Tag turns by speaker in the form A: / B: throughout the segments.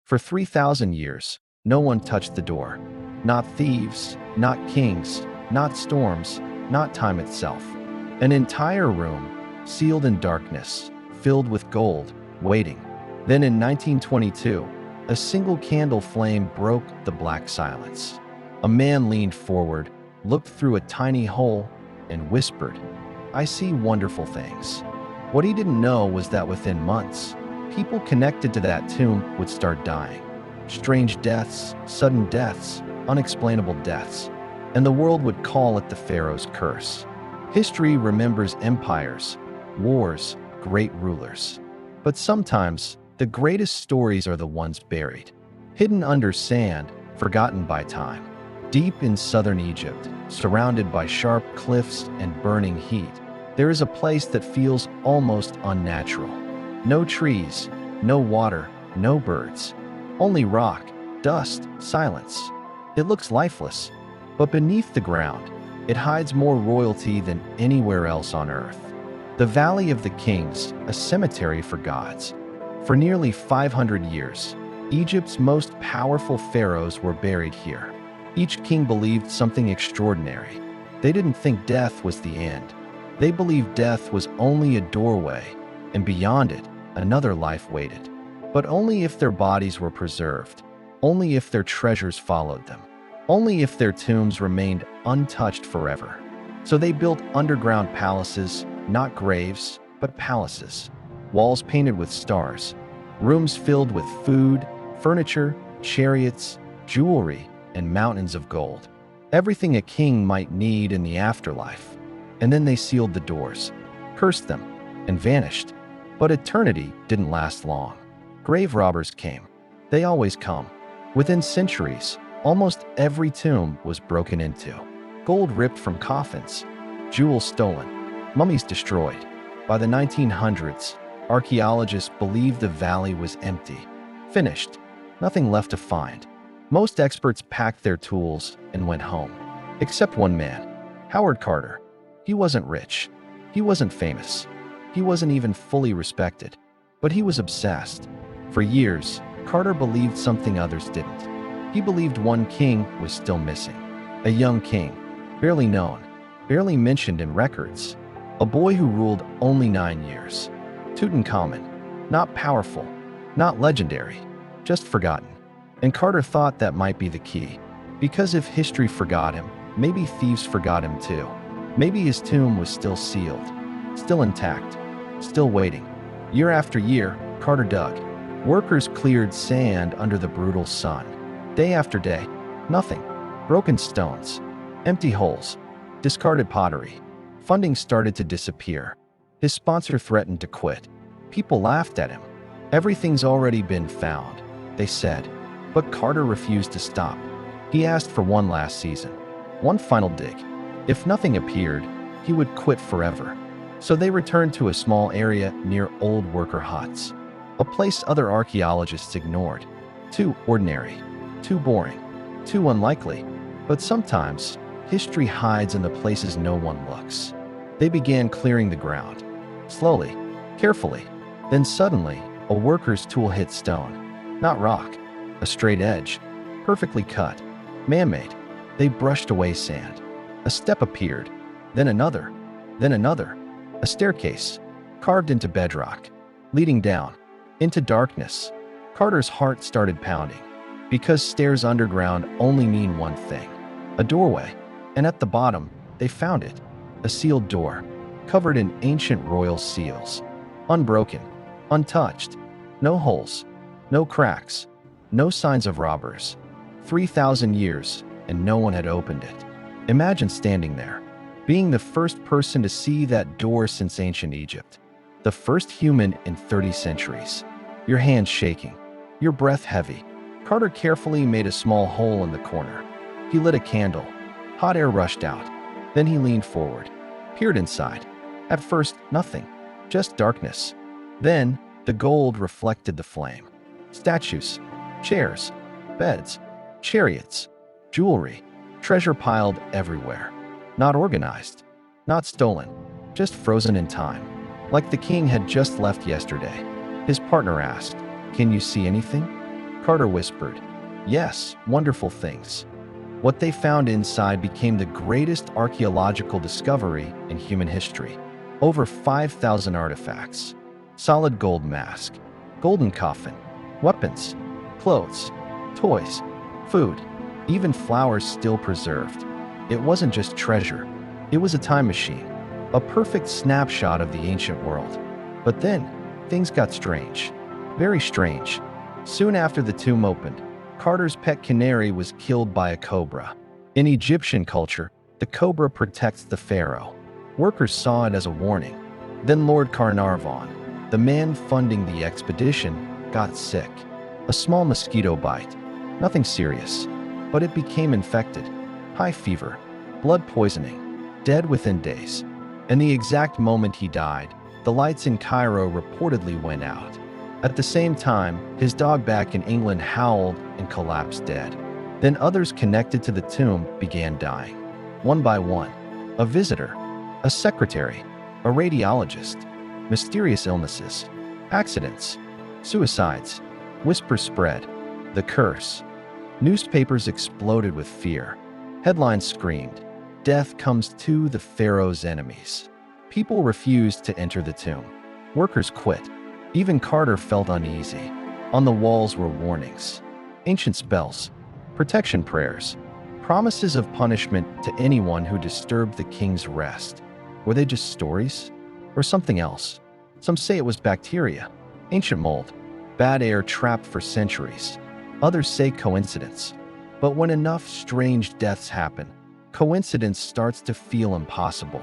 A: For 3,000 years, no one touched the door. Not thieves, not kings, not storms, not time itself. An entire room, sealed in darkness, filled with gold, waiting. Then in 1922, a single candle flame broke the black silence. A man leaned forward, looked through a tiny hole, and whispered, "I see wonderful things." What he didn't know was that within months, people connected to that tomb would start dying. Strange deaths, sudden deaths, unexplainable deaths. And the world would call it the Pharaoh's curse. History remembers empires, wars, great rulers. But sometimes, the greatest stories are the ones buried, hidden under sand, forgotten by time. Deep in southern Egypt, surrounded by sharp cliffs and burning heat, there is a place that feels almost unnatural. No trees, no water, no birds. Only rock, dust, silence. It looks lifeless, but beneath the ground, it hides more royalty than anywhere else on earth. The Valley of the Kings, a cemetery for gods. For nearly 500 years, Egypt's most powerful pharaohs were buried here. Each king believed something extraordinary. They didn't think death was the end. They believed death was only a doorway, and beyond it, another life waited. But only if their bodies were preserved, only if their treasures followed them, only if their tombs remained untouched forever. So they built underground palaces, not graves, but palaces. Walls painted with stars, rooms filled with food, furniture, chariots, jewelry, and mountains of gold. Everything a king might need in the afterlife. And then they sealed the doors, cursed them, and vanished. But eternity didn't last long. Grave robbers came. They always come. Within centuries, almost every tomb was broken into. Gold ripped from coffins, jewels stolen, mummies destroyed. By the 1900s, archaeologists believed the valley was empty, finished, nothing left to find. Most experts packed their tools and went home. Except one man, Howard Carter. He wasn't rich. He wasn't famous. He wasn't even fully respected. But he was obsessed. For years, Carter believed something others didn't. He believed one king was still missing. A young king, barely known, barely mentioned in records. A boy who ruled only 9 years. Tutankhamun. Not powerful, not legendary, just forgotten. And Carter thought that might be the key. Because if history forgot him, maybe thieves forgot him too. Maybe his tomb was still sealed, still intact, still waiting. Year after year, Carter dug. Workers cleared sand under the brutal sun. Day after day, nothing. Broken stones, empty holes, discarded pottery. Funding started to disappear. His sponsor threatened to quit. People laughed at him. Everything's already been found, they said. But Carter refused to stop. He asked for one last season, one final dig. If nothing appeared, he would quit forever. So they returned to a small area near old worker huts, a place other archaeologists ignored. Too ordinary, too boring, too unlikely. But sometimes, history hides in the places no one looks. They began clearing the ground, slowly, carefully. Then suddenly, a worker's tool hit stone, not rock, a straight edge, perfectly cut, man-made. They brushed away sand. A step appeared, then another, then another. A staircase, carved into bedrock, leading down, into darkness. Carter's heart started pounding, because stairs underground only mean one thing, a doorway. And at the bottom, they found it, a sealed door, covered in ancient royal seals. Unbroken, untouched, no holes, no cracks, no signs of robbers. 3,000 years, and no one had opened it. Imagine standing there, being the first person to see that door since ancient Egypt. The first human in 30 centuries. Your hands shaking, your breath heavy. Carter carefully made a small hole in the corner. He lit a candle. Hot air rushed out. Then he leaned forward, peered inside. At first, nothing, just darkness. Then, the gold reflected the flame. Statues, chairs, beds, chariots, jewelry, treasure piled everywhere. Not organized, not stolen, just frozen in time. Like the king had just left yesterday. His partner asked, "Can you see anything?" Carter whispered. Yes, wonderful things. What they found inside became the greatest archaeological discovery in human history. Over 5,000 artifacts. Solid gold mask, golden coffin, weapons, clothes, toys, food, even flowers still preserved. It wasn't just treasure. It was a time machine, a perfect snapshot of the ancient world. But then, things got strange. Very strange. Soon after the tomb opened, Carter's pet canary was killed by a cobra. In Egyptian culture, the cobra protects the pharaoh. Workers saw it as a warning. Then Lord Carnarvon, the man funding the expedition, got sick. A small mosquito bite. Nothing serious. But it became infected. High fever, blood poisoning, dead within days. And the exact moment he died, the lights in Cairo reportedly went out. At the same time, his dog back in England howled and collapsed dead. Then others connected to the tomb began dying. One by one. A visitor, a secretary, a radiologist. Mysterious illnesses, accidents, suicides. Whispers spread. The curse. Newspapers exploded with fear. Headlines screamed, "Death comes to the pharaoh's enemies." People refused to enter the tomb. Workers quit. Even Carter felt uneasy. On the walls were warnings, ancient spells, protection prayers, promises of punishment to anyone who disturbed the king's rest. Were they just stories? Or something else? Some say it was bacteria, ancient mold, bad air trapped for centuries. Others say coincidence. But when enough strange deaths happen, coincidence starts to feel impossible.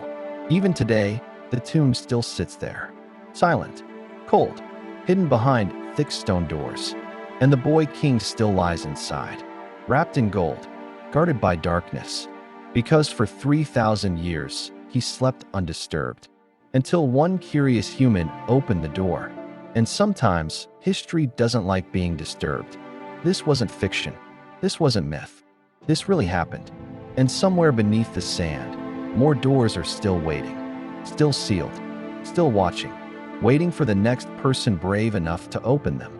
A: Even today, the tomb still sits there, silent, cold, hidden behind thick stone doors. And the boy king still lies inside, wrapped in gold, guarded by darkness. Because for 3,000 years, he slept undisturbed. Until one curious human opened the door. And sometimes, history doesn't like being disturbed. This wasn't fiction. This wasn't myth. This really happened. And somewhere beneath the sand, more doors are still waiting, still sealed, still watching, waiting for the next person brave enough to open them.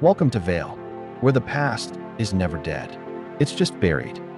A: Welcome to Vale, where the past is never dead. It's just buried.